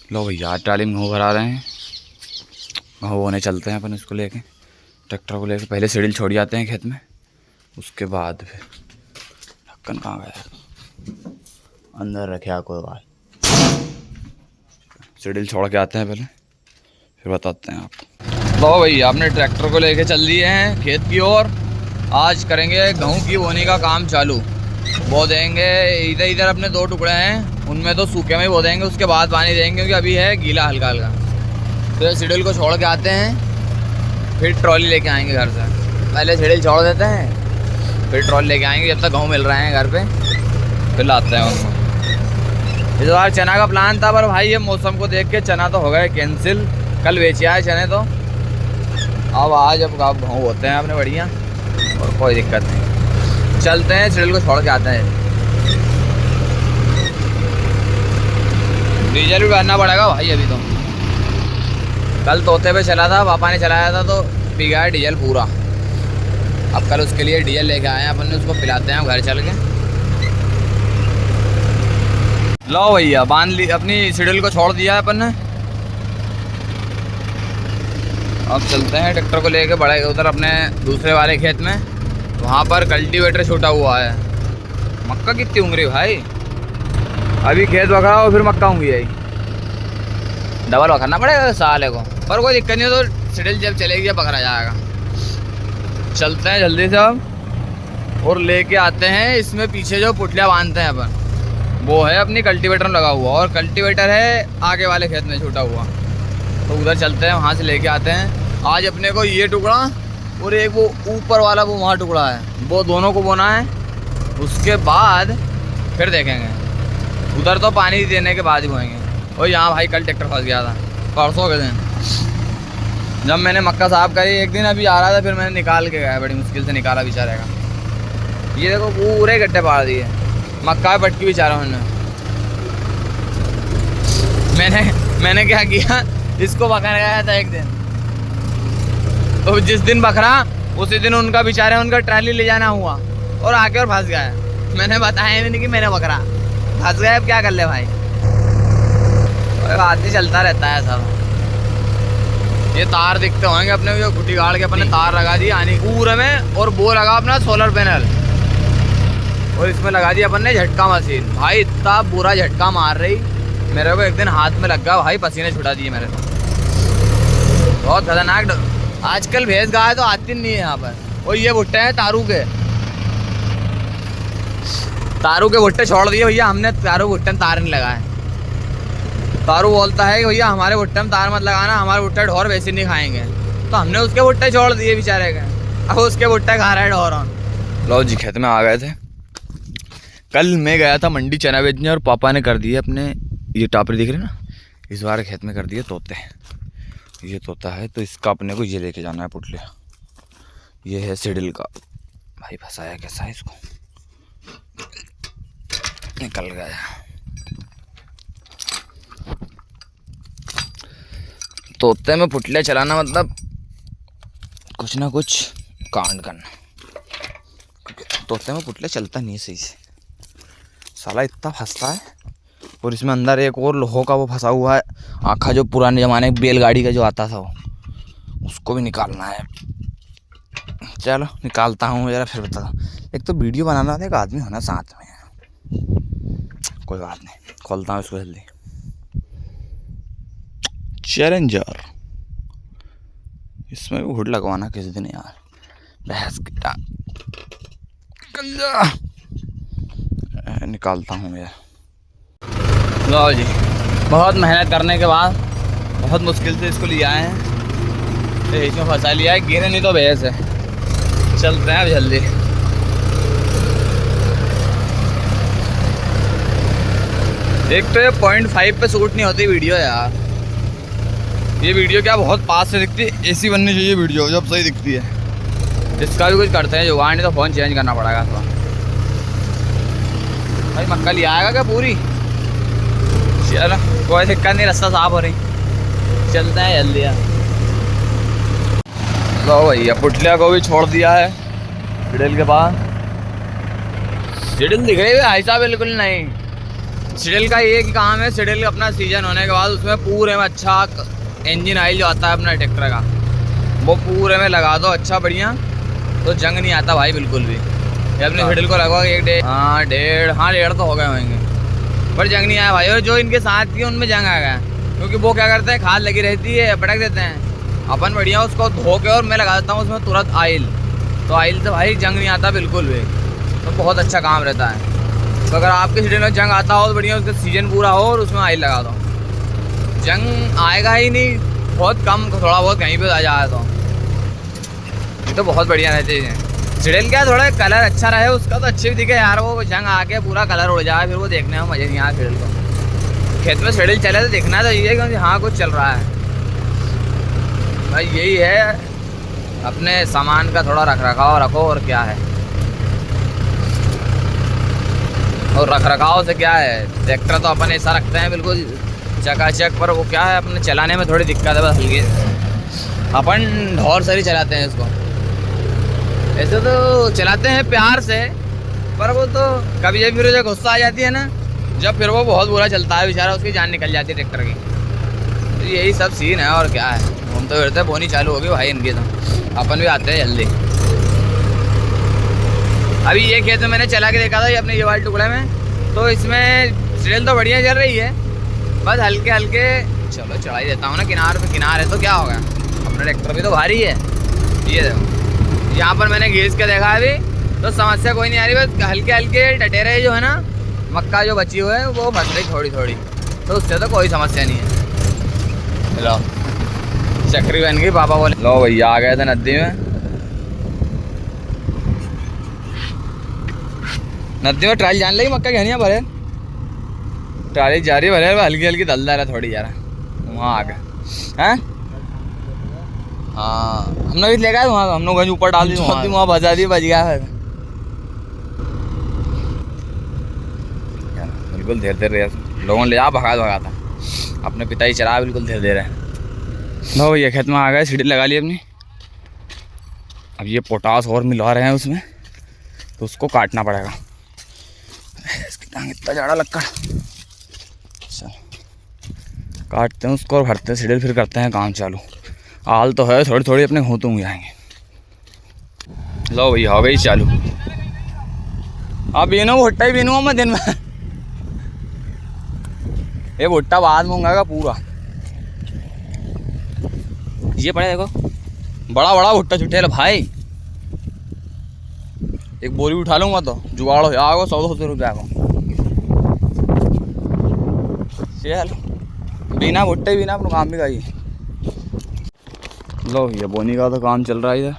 लो भैया ट्राली में घूँ भरा रहे हैं। घूँ होने चलते हैं अपन इसको लेके, ट्रैक्टर को लेके। पहले सीढ़ी छोड़ जाते हैं खेत में, उसके बाद फिर ढक्कन कहाँ गया, अंदर रखे कोई बात। सीढ़ी छोड़ के आते हैं पहले, फिर बताते हैं आपको। लो भैया अपने ट्रैक्टर को लेके चल दिए हैं खेत की ओर। आज करेंगे गेहूँ की बोनी का काम चालू। बो देंगे इधर इधर अपने 2 टुकड़े हैं, उनमें तो सूखे में ही बो देंगे, उसके बाद पानी देंगे क्योंकि अभी है गीला हल्का हल्का। तो सीढ़ी को छोड़ के आते हैं, फिर ट्रॉली लेके आएंगे घर से। पहले सीढ़ी छोड़ देते हैं, फिर ट्रॉली लेके आएंगे जब तक गेहूँ मिल रहे हैं घर पे, फिर लाते हैं उनको। इस बार चना का प्लान था पर भाई ये मौसम को देख के चना तो हो गया कैंसिल। कल बेचे आए चने तो, अब आज अब गेहूँ होते हैं अपने बढ़िया और कोई दिक्कत नहीं। चलते हैं सीढ़ी को छोड़ के आते हैं। डीजल भी भरना पड़ेगा भाई अभी तो। कल तोते पे चला था, पापा ने चलाया था तो पी गया डीजल पूरा। अब कल उसके लिए डीजल लेके आए हैं अपन ने, उसको पिलाते हैं घर चल के। लो भैया बांध ली अपनी सीढ़ी को, छोड़ दिया है अपन ने। अब चलते हैं ट्रैक्टर को लेके बड़े उधर अपने दूसरे वाले खेत में। वहाँ पर कल्टीवेटर छूटा हुआ है। मक्का कितनी उंगरी भाई, अभी खेत बखरा और फिर मक्का होंगी आई। डबल बखरना पड़ेगा साले को, पर कोई दिक्कत नहीं, तो सीढ़ी जब चलेगी जब बखरा जाएगा। चलते हैं जल्दी से अब और लेके आते हैं। इसमें पीछे जो पुटलियाँ बांधते हैं अपन, वो है अपनी कल्टीवेटर में लगा हुआ, और कल्टीवेटर है आगे वाले खेत में छूटा हुआ। तो उधर चलते हैं, वहाँ से लेके आते हैं। आज अपने को ये टुकड़ा और एक वो ऊपर वाला वो वहाँ टुकड़ा है, वो दोनों को बोना है। उसके बाद फिर देखेंगे, उधर तो पानी देने के बाद ही बोएंगे। और यहाँ भाई कल ट्रैक्टर फंस गया था परसों के दिन, जब मैंने मक्का साफ करी। एक दिन अभी आ रहा था, फिर मैंने निकाल के गया, बड़ी मुश्किल से निकाला बेचारे का। ये देखो पूरे गड्ढे पाड़ दिए, मक्का पटकी बेचारा मैंने क्या किया, इसको बखर गया था एक दिन, तो जिस दिन बखरा उसी दिन उनका बेचारे उनका ट्राली ले जाना हुआ और आके और फंस गया। मैंने बताया भी नहीं कि मैंने बकरा, फंस गया। अब क्या कर ले भाई, आदमी चलता रहता है सब। ये तार दिखते होंगे अपने को, खुटी गाड़ के अपने तार लगा दी आने पूरे में, और वो लगा अपना सोलर पैनल, और इसमें लगा दी अपन ने झटका मशीन। भाई इतना बुरा झटका मार रही मेरे को, एक दिन हाथ में लग गया भाई, पसीने छुटा दिए मेरे को, बहुत खतरनाक। आजकल भैंस गाय तो आती नहीं है यहाँ पर। और ये भुट्टे हैं तारू के भुट्टे छोड़ दिए भैया हमने। तारू भुट्टे में तार नहीं लगाए। तारू बोलता है कि भैया हमारे भुट्टे में तार मत लगाना, हमारे भुट्टे ढोर वैसे नहीं खाएंगे, तो हमने उसके भुट्टे छोड़ दिए बेचारे के। अब उसके भुट्टे खा रहा है ढोर। लो जी खेत में आ गए थे। कल मैं गया था मंडी चना बेचने, और पापा ने कर दिए अपने ये टापरी दिख रही ना, इस बार खेत में कर दिए तोते। ये तोता है तो इसका अपने को ये लेके जाना है पुटलिया। ये है सिडिल का भाई, फंसाया कैसा है इसको, निकल गया। तोते में पुटलिया चलाना मतलब कुछ ना कुछ कांड करना। तोते में पुटलिया चलता नहीं है सही से, साला इतना फंसता है। और इसमें अंदर एक और लोहो का वो फंसा हुआ है, आखा जो पुराने ज़माने की बैलगाड़ी का जो आता था वो, उसको भी निकालना है। चलो निकालता हूँ जरा, फिर बता। एक तो वीडियो बनाना था, एक आदमी होना साथ में, कोई बात नहीं, खोलता हूँ इसको जल्दी। चैलेंजर, इसमें भी हुड लगवाना किसी दिन यार, भैंस की टांग निकल जा। निकालता हूँ यार। लो जी बहुत मेहनत करने के बाद बहुत मुश्किल से इसको ले आए हैं, तो इसमें फंसा लिया है, गिरे नहीं तो भैंस है। चलते हैं अब जल्दी। एक तो ये 0.5 पे शूट नहीं होती वीडियो यार, ये वीडियो क्या बहुत पास से दिखती है। ऐसी बननी चाहिए वीडियो जब सही दिखती है। इसका भी कुछ करते हैं जुगाड़, नहीं तो फ़ोन चेंज करना पड़ेगा तो। भाई मक्का ले आएगा क्या पूरी? चलो कोई दिक्कत नहीं, रास्ता साफ हो रही, चलते हैं जल्दी यार। लो भैया पुटलिया को भी छोड़ दिया है सिडिल के पास। सिडिल दिख रही है भाई साहब, बिल्कुल नहीं, सिडल का एक ही काम है, सिडल अपना सीजन होने के बाद उसमें पूरे में अच्छा इंजन ऑयल जो आता है अपना ट्रैक्टर का, वो पूरे में लगा दो अच्छा बढ़िया, तो जंग नहीं आता भाई बिल्कुल भी। ये अपने सिडल को लगवा एक डेढ़ तो हो गए होंगे, पर जंग नहीं आया भाई। और जो इनके साथ थी उनमें जंग आ गया, क्योंकि वो क्या करते हैं, खाद लगी रहती है पटक देते हैं। अपन बढ़िया उसको धो के और मैं लगा देता हूँ उसमें तुरंत ऑयल, तो ऑयल से भाई जंग नहीं आता बिल्कुल भी, तो बहुत अच्छा काम रहता है। तो अगर आपके सिडल में जंग आता हो तो बढ़िया उसका सीजन पूरा हो और उसमें ऑयल लगा दो, जंग आएगा ही नहीं, बहुत कम, थोड़ा बहुत कहीं पे आ जाए तो बहुत बढ़िया रहते हैं। सिडल क्या थोड़ा कलर अच्छा रहे उसका तो अच्छे भी दिखे यार, वो जंग आके पूरा कलर उड़ जाए फिर वो देखने में मज़े नहीं आया। सिडल को खेत में सिडल चले तो देखना तो ये क्योंकि हाँ कुछ चल रहा है भाई, यही है अपने सामान का थोड़ा रख रखाव रखो और क्या है। और रख रखाव से क्या है, ट्रैक्टर तो अपन ऐसा रखते हैं बिल्कुल चकाचक, पर वो क्या है अपने चलाने में थोड़ी दिक्कत है बस हल्की, अपन ढोर सरी चलाते हैं इसको। ऐसे तो चलाते हैं प्यार से, पर वो तो कभी जब फिर गुस्सा आ जाती है ना, जब फिर वो बहुत बुरा चलता है बेचारा, उसकी जान निकल जाती है ट्रैक्टर की। तो यही सब सीन है और क्या है। घूमते फिरते बोनी चालू होगी भाई इनकी, तो अपन भी आते हैं जल्दी। अभी ये खेत में मैंने चला के देखा था ये अपने ये वाले टुकड़े में, तो इसमें सिडल तो बढ़िया चल रही है, बस हल्के हल्के चलो चढ़ाई देता हूँ ना, किनार पे किनार है तो क्या होगा, अपना ट्रैक्टर भी तो भारी है। ये देखो यहाँ पर मैंने घिस के देखा अभी, तो समस्या कोई नहीं आ रही, बस हल्के हल्के टटेरे जो है ना, मक्का जो बची हुई है वो बच रही थोड़ी थोड़ी, तो उससे तो कोई समस्या नहीं है। लो चक्री बन गई, पापा बोले लो भैया आ गए थे नदी में। नदी में ट्रायल जान लगी मक्का कहनी भरे, ट्राली जा रही भरे, हल्की हल्की दलदार है थोड़ी यार वहाँ आ गए हैं। हाँ हमने भी ले गए वहाँ, हम लोग ऊपर डाल दी वहाँ बजा दी, बच गया फिर बिल्कुल धीरे धीरे लोगों ने ले जा भगाता, अपने पिताजी चला बिल्कुल धीरे धीरे। लो भैया खेत में आ गए, सीढ़ी लगा ली अपनी। अब ये पोटास और मिला रहे हैं उसमें, तो उसको काटना पड़ेगा। इसकी टांग इतना ज़्यादा लक्कड़, चल काटते हैं उसको और भरते हैं सीढ़ी, फिर करते हैं काम चालू। हाल तो है थोड़ी थोड़ी अपने होतों में आएंगे। लो भैया हो गई चालू। अब बीनू भुट्टा ही बीनूँ मैं दिन में, ये भुट्टा बाद में होगा पूरा। ये पड़े देखो बड़ा बड़ा भुट्टा छुट्टे भाई, एक बोरी उठा लूँगा तो जुगाड़ हो जाएगा 100-200 रुपया को। चल बिना भुट्टे बिना अपना काम भी करिए। लो ये बोनी का तो काम चल रहा है इधर,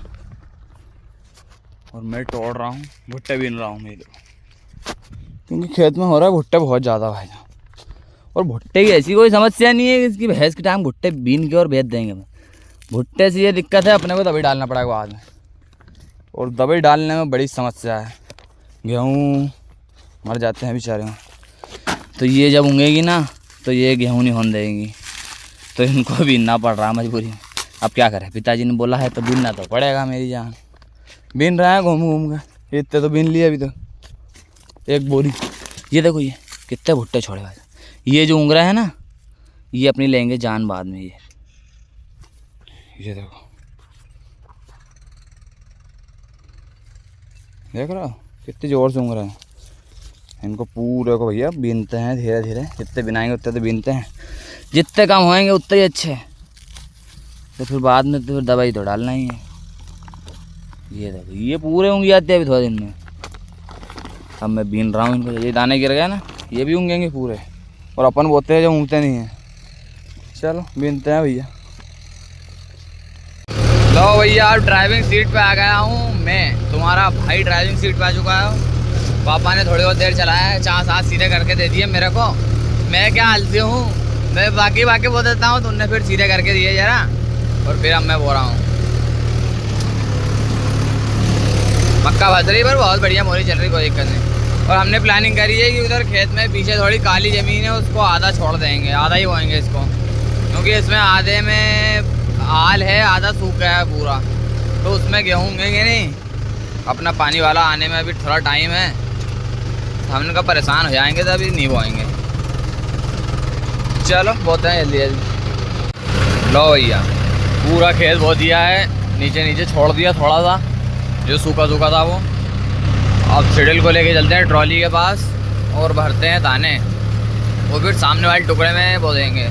और मैं तोड़ रहा हूँ भुट्टे बीन रहा हूँ मेरे, क्योंकि खेत में हो रहा है भुट्टे बहुत ज़्यादा भाई। और भुट्टे की ऐसी कोई समस्या नहीं है कि इसकी भैंस के टाइम भुट्टे बीन के और बेच देंगे। भुट्टे से ये दिक्कत है अपने को दवाई डालना पड़ेगा बाद में, और दवाई डालने में बड़ी समस्या है, गेहूँ मर जाते हैं बेचारे। तो ये जब उगेगी ना तो ये गेहूँ नहीं होने देंगी, तो इनको बीनना पड़ रहा है मजबूरी में। अब क्या करें, पिताजी ने बोला है तो बीनना तो पड़ेगा मेरी जान। बीन रहा है घूम घूम के, इतने तो बीन लिए अभी तो एक बोरी। ये देखो ये कितने भुट्टे छोड़े भाई, ये जो उंगरा है ना ये अपनी लेंगे जान बाद में। ये देखो देख रहा हो कितने ज़ोर से उंगरा है। इनको पूरे को भैया बीनते हैं धीरे धीरे, जितने बिनाएंगे उतने तो बीनते हैं, जितने कम होएंगे उतने ही अच्छे। तो फिर बाद में तो फिर दवाई तो डालना ही है। ये देखो ये पूरे उंग जाते हैं अभी थोड़े दिन में। अब मैं बीन रहा हूँ इनको, ये दाने गिर गए ना ये भी उंगेंगे पूरे, और अपन बोते हैं जो उंगते नहीं हैं। चलो बीनते हैं भैया। लो भैया अब ड्राइविंग सीट पे आ गया हूँ मैं, तुम्हारा भाई ड्राइविंग सीट पे आ चुका है। पापा ने थोड़ी बहुत देर चलाया है, 4-7 सीधे करके दे दिए मेरे को। मैं क्या आलसी हूँ, मैं बाकी बोल देता हूँ, तो उनने फिर सीधे करके दिए जरा, और फिर अब मैं बोल रहा हूँ। मक्का भसरी पर बहुत बढ़िया मोरी चल रही, कोई दिक्कत नहीं। और हमने प्लानिंग करी है कि उधर खेत में पीछे थोड़ी काली ज़मीन है, उसको आधा छोड़ देंगे, आधा ही बोएंगे इसको, क्योंकि इसमें आधे में आल है आधा सूखा है पूरा, तो उसमें गेहूँ उगेंगे नहीं। अपना पानी वाला आने में अभी थोड़ा टाइम है, तो हमने कहा परेशान हो जाएंगे तो अभी नहीं बोएंगे। चलो बोते हैं जल्दी जल्दी। लो भैया पूरा खेत बो दिया है, नीचे नीचे छोड़ दिया थोड़ा सा जो सूखा सूखा था वो। अब शेड्यूल को लेके चलते हैं ट्रॉली के पास और भरते हैं दाने। वो फिर सामने वाले टुकड़े में बो देंगे,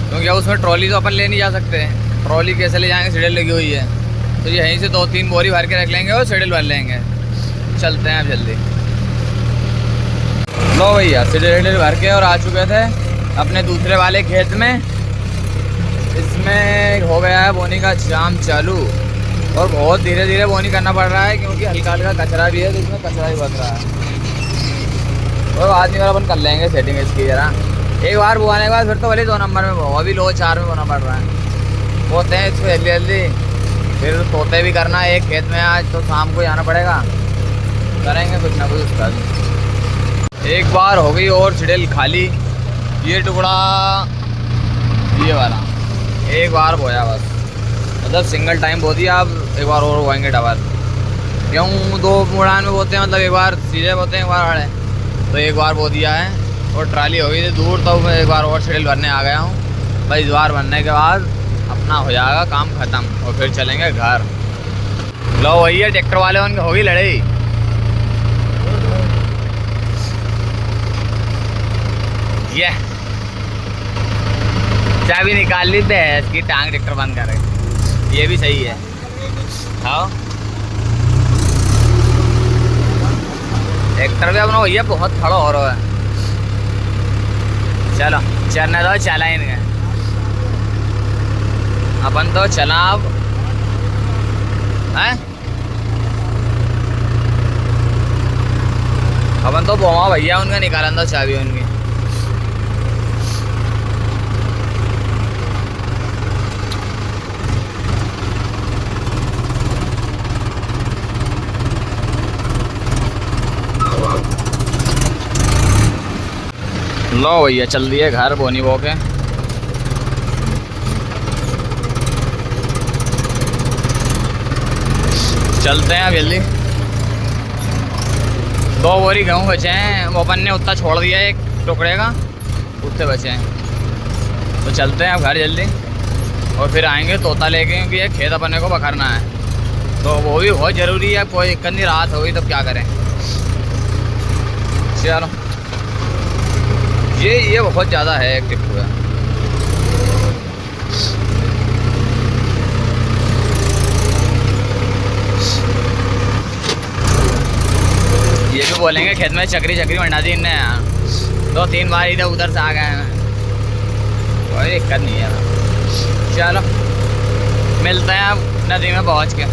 क्योंकि उसमें ट्रॉली तो अपन ले नहीं जा सकते। ट्रॉली कैसे ले जाएंगे, शेड्यूल लगी हुई है। तो यहीं से 2-3 बोरी भर के रख लेंगे और शेड्यूल भर लेंगे। चलते हैं अब जल्दी। लो भैया शेड्यूल भर के और आ चुके थे अपने दूसरे वाले खेत में। इसमें हो गया है बोनी का जाम चालू और बहुत धीरे धीरे बोनी करना पड़ रहा है, क्योंकि हल्का हल्का कचरा भी है, तो इसमें कचरा भी बच रहा है। और आदमी वाला अपन कर लेंगे सेटिंग इसकी जरा। एक बार बोआने के बाद फिर तो भले 2 नंबर में बो, अभी लो 4 में बोना पड़ रहा है। बोते हैं इसको जल्दी जल्दी, फिर तोते भी करना है एक खेत में। आज तो शाम को जाना पड़ेगा, करेंगे कुछ ना कुछ उसका भी। एक बार हो गई और छिड़ेल खाली, ये टुकड़ा ये वाला एक बार बोया बस, मतलब सिंगल टाइम बो दिया। अब एक बार और बोएंगे डबल। क्यों 2 मुड़ान में बोते हैं, मतलब एक बार सीधे बोते हैं एक बार आड़े, तो एक बार बो दिया है। और ट्राली हो गई थी दूर, तो मैं एक बार और शेड्यूल भरने आ गया हूँ। भाई इस बार भरने के बाद अपना हो जाएगा काम ख़त्म और फिर चलेंगे घर। लो वही है ट्रैक्टर वाले उनकी होगी लड़ाई। ये चाबी निकाल ली भैंस की, टांग ट्रैक्टर बंद कर रहे, ये भी सही है। हाँ ट्रैक्टर भी अपना भैया बहुत खड़ा हो रहा है। चलो चलने दो, चला इनके अपन तो चला अब हैं। अपन तो बोमा भैया उनका निकालन दो चाबी उनकी। लो भैया चल दिए घर बोनी बो के। चलते हैं अब जल्दी। 2 बोरी गेहूँ बचे हैं, वो अपन ने उतना छोड़ दिया एक टुकड़े का, उतने बचे हैं। तो चलते हैं अब घर जल्दी और फिर आएंगे तोता लेके, क्योंकि ये खेत अपने को बखरना है, तो वो भी बहुत ज़रूरी है। कोई दिक्कत नहीं, रात हो गई तब क्या करें। चलो ये बहुत ज़्यादा है एक टिप हुआ। ये भी बोलेंगे खेत में चक्री चक्री मंडा दी इनने, 2-3 बार इधर उधर से आ गए हैं, कोई दिक्कत नहीं है। चलो मिलते हैं अब नदी में पहुँच के।